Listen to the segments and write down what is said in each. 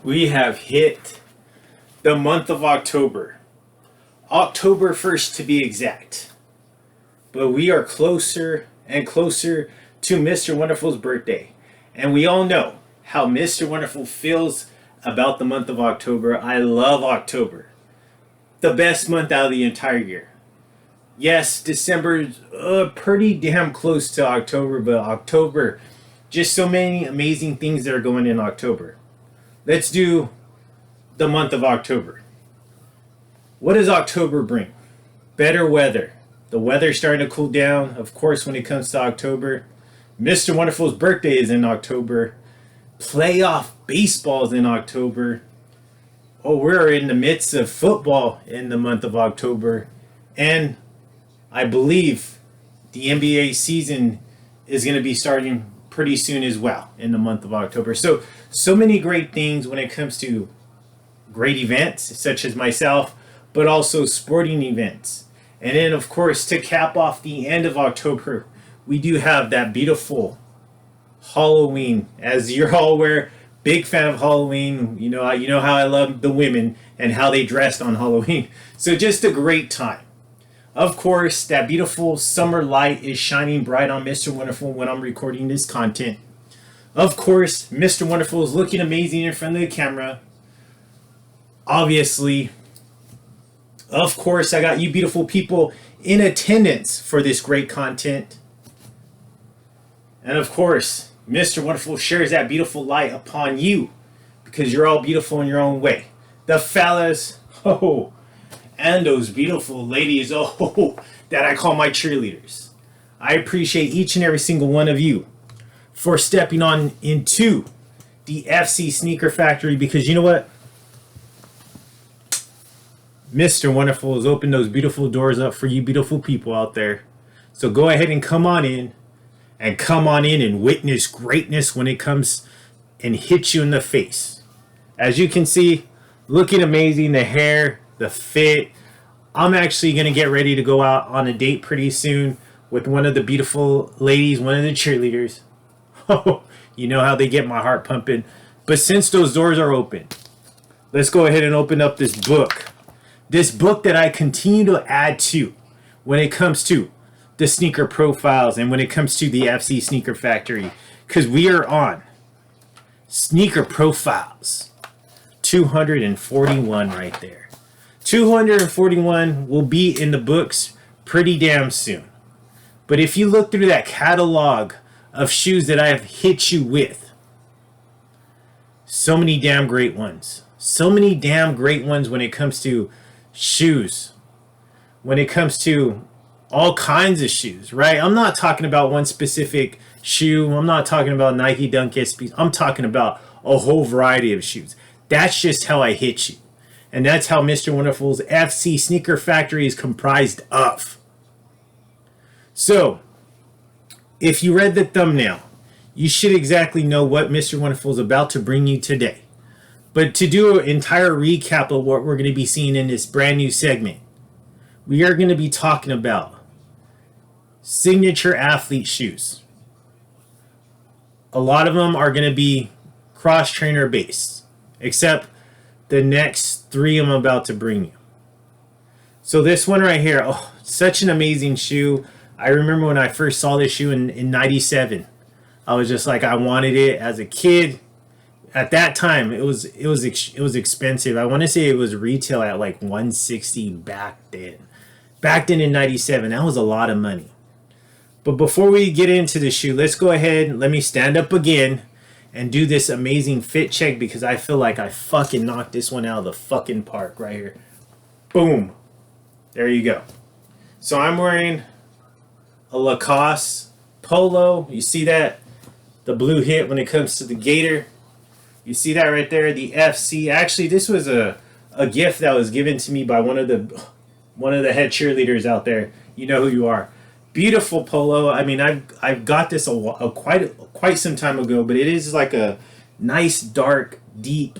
We have hit the month of October. October 1st to be exact. But we are closer and closer to Mr. Wonderful's birthday. And we all know how Mr. Wonderful feels about the month of October. I love October. The best month out of the entire year. Yes, December's pretty damn close to October, but October, just so many amazing things that are going in October. Let's do the month of October. What does October bring? Better weather. The weather's starting to cool down, of course, when it comes to October. Mr. Wonderful's birthday is in October. Playoff baseball is in October. Oh, we're in the midst of football in the month of October. And I believe the NBA season is going to be starting pretty soon as well in the month of October. So many great things when it comes to great events such as myself, but also sporting events. And then, of course, to cap off the end of October, we do have that beautiful Halloween. As you're all aware, big fan of Halloween. You know how I love the women and how they dressed on Halloween. So just a great time. Of course, that beautiful summer light is shining bright on Mr. Wonderful when I'm recording this content. Of course, Mr. Wonderful is looking amazing in front of the camera. Obviously, of course, I got you beautiful people in attendance for this great content. And of course, Mr. Wonderful shares that beautiful light upon you because you're all beautiful in your own way. The fellas, and those beautiful ladies, that I call my cheerleaders. I appreciate each and every single one of you for stepping on into the FC Sneaker Factory because you know what? Mr. Wonderful has opened those beautiful doors up for you beautiful people out there. So go ahead and come on in and witness greatness when it comes and hit you in the face. As you can see, looking amazing, the hair, the fit. I'm actually going to get ready to go out on a date pretty soon with one of the beautiful ladies, one of the cheerleaders. You know how they get my heart pumping. But since those doors are open, let's go ahead and open up this book. This book that I continue to add to when it comes to the sneaker profiles and when it comes to the FC Sneaker Factory. Because we are on Sneaker Profiles 241 right there. 241 will be in the books pretty damn soon. But if you look through that catalog of shoes that I have hit you with, so many damn great ones. So many damn great ones when it comes to shoes. When it comes to all kinds of shoes, right? I'm not talking about one specific shoe. I'm not talking about Nike Dunk SB. I'm talking about a whole variety of shoes. That's just how I hit you. And that's how Mr. Wonderful's FC Sneaker Factory is comprised of. So, if you read the thumbnail, you should exactly know what Mr. Wonderful is about to bring you today. But to do an entire recap of what we're going to be seeing in this brand new segment, we are going to be talking about signature athlete shoes. A lot of them are going to be cross-trainer based, except the next three I'm about to bring you. So this one right here, such an amazing shoe. I remember when I first saw this shoe in 97. I was just like, I wanted it as a kid. At that time, it was expensive. I want to say it was retail at like $160 back then. Back then in 97, that was a lot of money. But before we get into the shoe, let's go ahead, let me stand up again and do this amazing fit check because I feel like I fucking knocked this one out of the fucking park right here. Boom. There you go. So I'm wearing a Lacoste polo. You see that? The blue hit when it comes to the gator. You see that right there? The FC. Actually, this was a gift that was given to me by one of the head cheerleaders out there. You know who you are. Beautiful polo. I mean, I've got this quite some time ago, but it is like a nice, dark, deep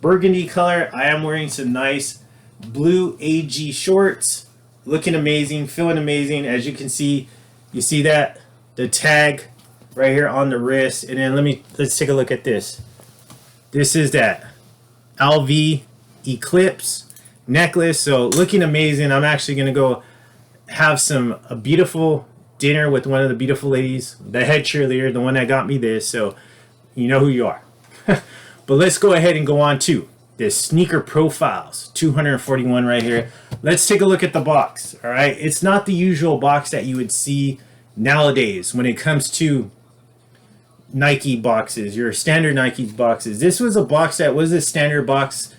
burgundy color. I am wearing some nice blue AG shorts. Looking amazing, feeling amazing. As you can see, you see that? The tag right here on the wrist. And then let's take a look at this. This is that LV Eclipse necklace. So looking amazing. I'm actually going to go have a beautiful dinner with one of the beautiful ladies, the head cheerleader, the one that got me this. So you know who you are. But let's go ahead and go on to this sneaker profiles 241 right here. Let's take a look at the box. All right, it's not the usual box that you would see nowadays when it comes to Nike boxes, your standard Nike boxes. This was a box that was a standard box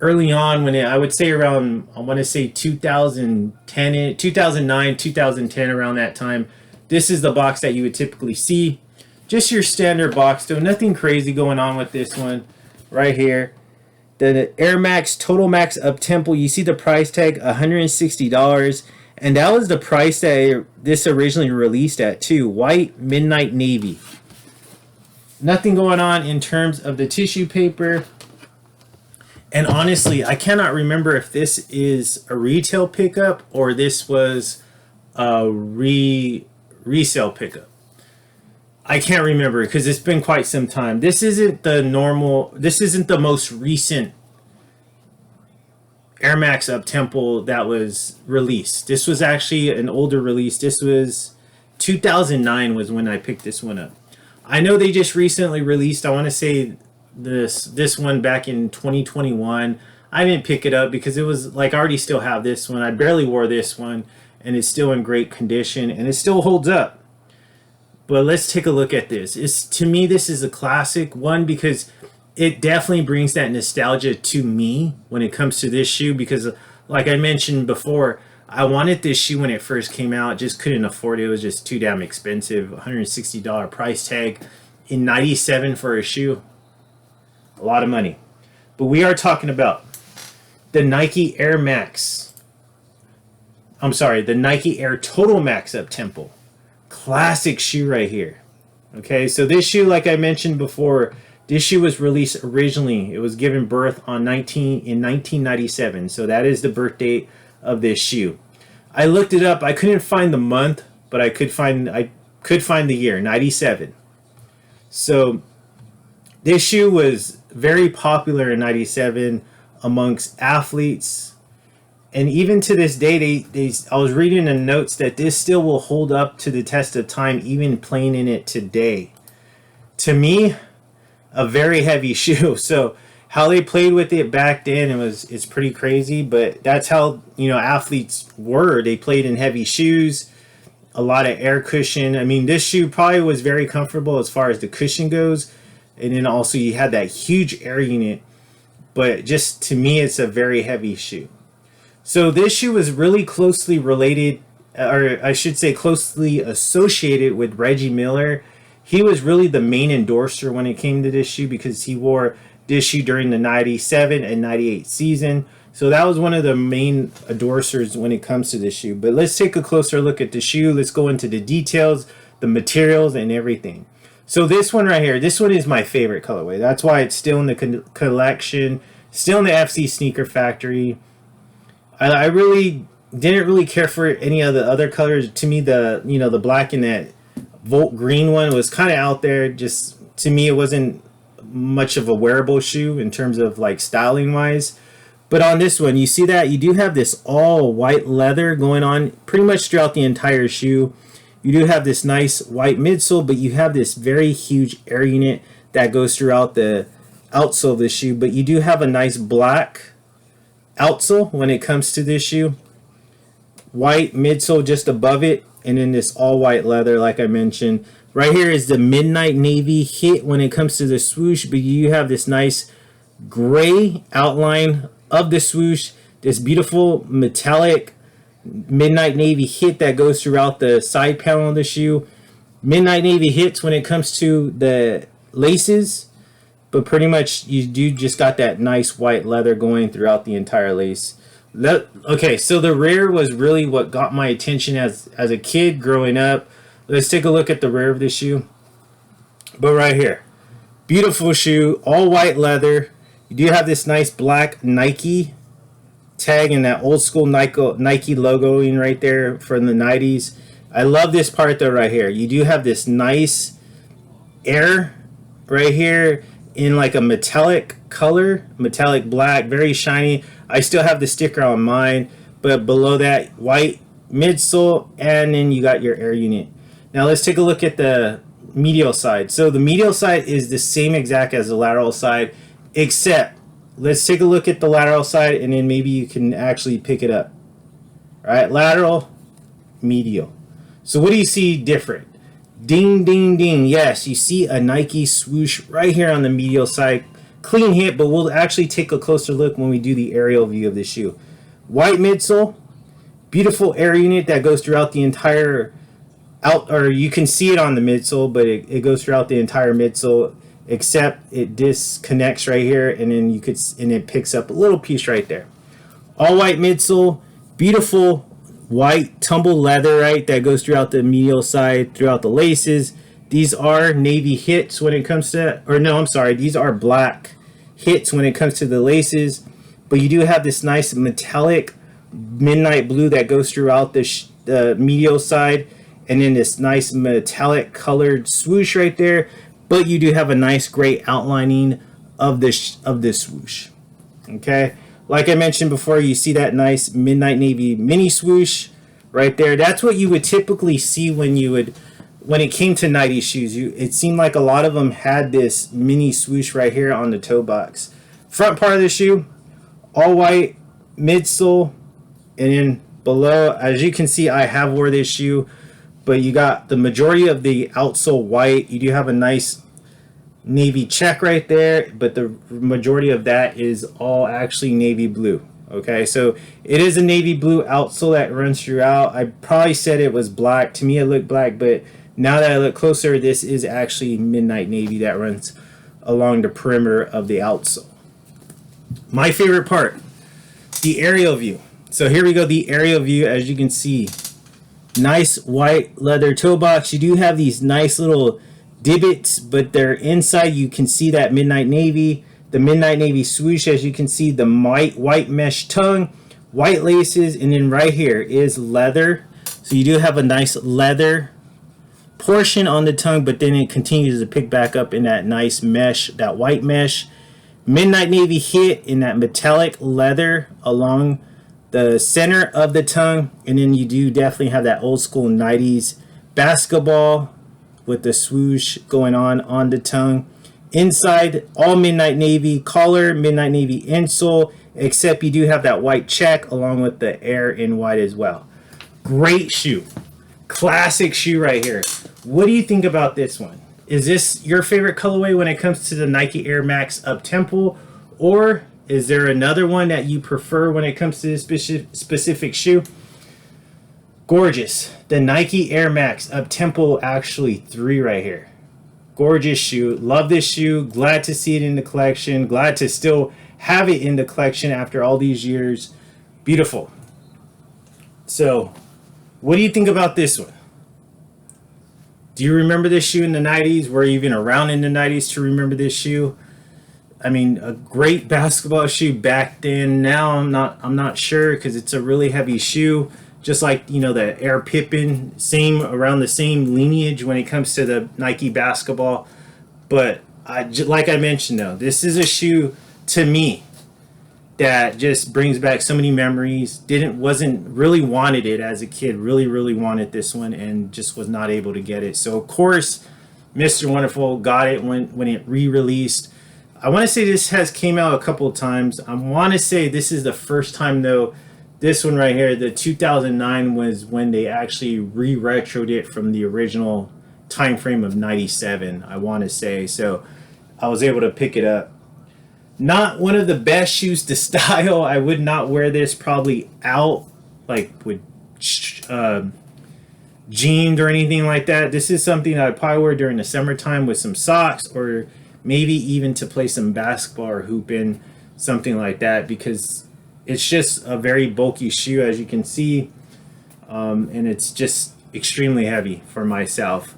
early on, when I would say around, I want to say 2010, 2009, 2010, around that time. This is the box that you would typically see. Just your standard box, though. Nothing crazy going on with this one right here. The Air Max Total Max Uptempo. You see the price tag, $160. And that was the price that this originally released at, too. White Midnight Navy. Nothing going on in terms of the tissue paper. And honestly, I cannot remember if this is a retail pickup or this was a resale pickup. I can't remember because it's been quite some time. This isn't the most recent Air Max Uptempo that was released. This was actually an older release. This was 2009 was when I picked this one up. I know they just recently released, I want to say this one back in 2021. I didn't pick it up because it was like I already still have this one. I barely wore this one and it's still in great condition and it still holds up. But let's take a look at this. To me, this is a classic one because it definitely brings that nostalgia to me when it comes to this shoe, because like I mentioned before, I wanted this shoe when it first came out, just couldn't afford it. It was just too damn expensive. $160 price tag in 97 for a shoe. A lot of money. But we are talking about the Nike Air Max. I'm sorry, the Nike Air Total Max Uptempo. Classic shoe right here. Okay, so this shoe, like I mentioned before, this shoe was released originally. It was given birth in 1997. So that is the birth date of this shoe. I looked it up. I couldn't find the month, but I could find the year, 97. So this shoe was very popular in 97 amongst athletes. And even to this day, I was reading in notes that this still will hold up to the test of time, even playing in it today. To me, a very heavy shoe. So how they played with it back then, it's pretty crazy. But that's how, athletes were. They played in heavy shoes, a lot of air cushion. I mean, this shoe probably was very comfortable as far as the cushion goes. And then also you had that huge air unit. But just to me, it's a very heavy shoe. So this shoe is really closely related, or I should say closely associated with Reggie Miller. He was really the main endorser when it came to this shoe because he wore this shoe during the 97 and 98 season. So that was one of the main endorsers when it comes to this shoe. But let's take a closer look at the shoe. Let's go into the details, the materials, and everything. So this one right here, this one is my favorite colorway. That's why it's still in the collection, still in the FC Sneaker Factory. I really didn't really care for any of the other colors. To me, the black and that Volt green one was kind of out there. Just to me, it wasn't much of a wearable shoe in terms of like styling wise. But on this one, you see that you do have this all white leather going on pretty much throughout the entire shoe. You do have this nice white midsole, but you have this very huge air unit that goes throughout the outsole of the shoe. But you do have a nice black outsole when it comes to this shoe. White midsole just above it, and then this all white leather like I mentioned. Right here is the midnight navy hit when it comes to the swoosh, but you have this nice gray outline of the swoosh, this beautiful metallic midnight navy hit that goes throughout the side panel of the shoe. Midnight navy hits when it comes to the laces, but pretty much you do just got that nice white leather going throughout the entire lace. Okay, so the rear was really what got my attention as a kid growing up. Let's take a look at the rear of the shoe. But right here, beautiful shoe, all white leather. You do have this nice black Nike tag and that old school Nike logoing right there from the 90s. I love this part though right here. You do have this nice air right here. in like a metallic color, metallic black, very shiny. I still have the sticker on mine, but below that, white midsole, and then you got your air unit. Now let's take a look at the medial side. So the medial side is the same exact as the lateral side, except let's take a look at the lateral side, and then maybe you can actually pick it up. All right, lateral, medial. So what do you see different? Ding, ding, ding. Yes, you see a Nike swoosh right here on the medial side. Clean hit, but we'll actually take a closer look when we do the aerial view of the shoe. White midsole, beautiful air unit that goes throughout the entire or you can see it on the midsole, but it goes throughout the entire midsole, except it disconnects right here, and then it picks up a little piece right there. All white midsole, beautiful white tumble leather, right, that goes throughout the medial side, throughout the laces. These are navy hits when it comes to, or no, I'm sorry, these are black hits when it comes to the laces, but you do have this nice metallic midnight blue that goes throughout the medial side, and then this nice metallic colored swoosh right there, but you do have a nice gray outlining of this swoosh. Okay, like I mentioned before, you see that nice midnight navy mini swoosh right there. That's what you would typically see when it came to 90s shoes. It seemed like a lot of them had this mini swoosh right here on the toe box. Front part of the shoe, all white midsole, and then below, as you can see, I have wore this shoe, but you got the majority of the outsole white. You do have a nice navy check right there, but the majority of that is all actually navy blue. Okay, so it is a navy blue outsole that runs throughout. I probably said it was black. To me, it looked black, but now that I look closer, this is actually midnight navy that runs along the perimeter of the outsole. My favorite part, the aerial view. So here we go, the aerial view. As you can see, nice white leather toe box. You do have these nice little divots, but they're inside. You can see that midnight navy, the midnight navy swoosh. As you can see, the white mesh tongue, white laces, and then right here is leather. So you do have a nice leather portion on the tongue, but then it continues to pick back up in that nice mesh, that white mesh. Midnight navy hit in that metallic leather along the center of the tongue, and then you do definitely have that old school 90s basketball with the swoosh going on the tongue. Inside, all midnight navy collar, midnight navy insole, except you do have that white check along with the air in white as well. Great shoe. Classic shoe right here. What do you think about this one? Is this your favorite colorway when it comes to the Nike Air Max Uptempo, or is there another one that you prefer when it comes to this specific shoe? Gorgeous. The Nike Air Max Uptempo actually 3 right here. Gorgeous shoe. Love this shoe. Glad to see it in the collection. Glad to still have it in the collection after all these years. Beautiful. So, what do you think about this one? Do you remember this shoe in the 90s? Were you even around in the 90s to remember this shoe? I mean, a great basketball shoe back then. Now I'm not sure, because it's a really heavy shoe. Just like, you know, the Air Pippen, around the same lineage when it comes to the Nike basketball. But like I mentioned, though, this is a shoe to me that just brings back so many memories. Wasn't really wanted it as a kid. Really wanted this one, and just was not able to get it. So of course, Mr. Wonderful got it when it re-released. I want to say this came out a couple of times. I want to say this is the first time, though. This one right here, the 2009, was when they actually re-retroed it from the original time frame of 97, I want to say. So I was able to pick it up. Not one of the best shoes to style. I would not wear this probably out, like with jeans or anything like that. This is something that I'd probably wear during the summertime with some socks, or maybe even to play some basketball or hooping, something like that, because it's just a very bulky shoe, as you can see, and it's just extremely heavy for myself.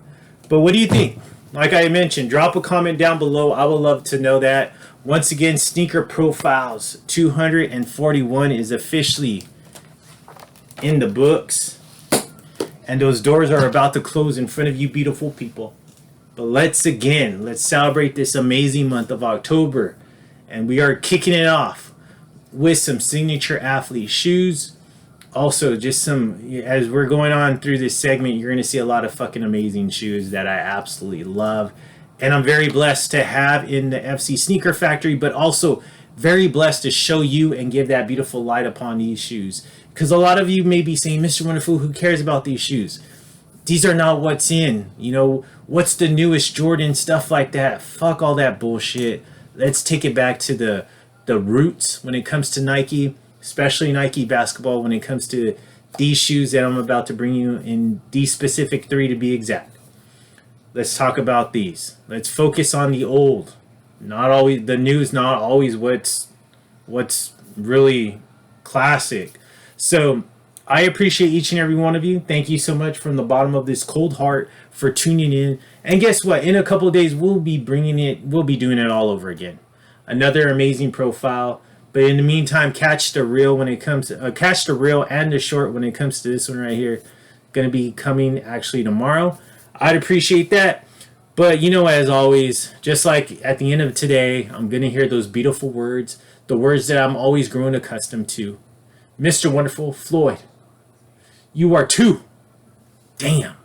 But what do you think? Like I mentioned, drop a comment down below. I would love to know that. Once again, Sneaker Profiles 241 is officially in the books, and those doors are about to close in front of you beautiful people. But let's celebrate this amazing month of October. And we are kicking it off with some signature athlete shoes. Also, just some, as we're going on through this segment, you're going to see a lot of fucking amazing shoes that I absolutely love. And I'm very blessed to have in the FC Sneaker Factory, but also very blessed to show you and give that beautiful light upon these shoes. Because a lot of you may be saying, Mr. Wonderful, who cares about these shoes? These are not what's in. You know, what's the newest Jordan, stuff like that. Fuck all that bullshit. Let's take it back to the roots when it comes to Nike, especially Nike basketball, when it comes to these shoes that I'm about to bring you in, these specific 3 to be exact. Let's talk about these. Let's focus on the old. Not always the new is not always what's really classic. So I appreciate each and every one of you. Thank you so much from the bottom of this cold heart for tuning in. And guess what? In a couple of days, we'll be doing it all over again. Another amazing profile. But in the meantime, catch the reel and the short when it comes to this one right here. Going to be coming actually tomorrow. I'd appreciate that. But as always, just like at the end of today, I'm going to hear those beautiful words, the words that I'm always growing accustomed to. Mr. Wonderful, Floyd, you are too damn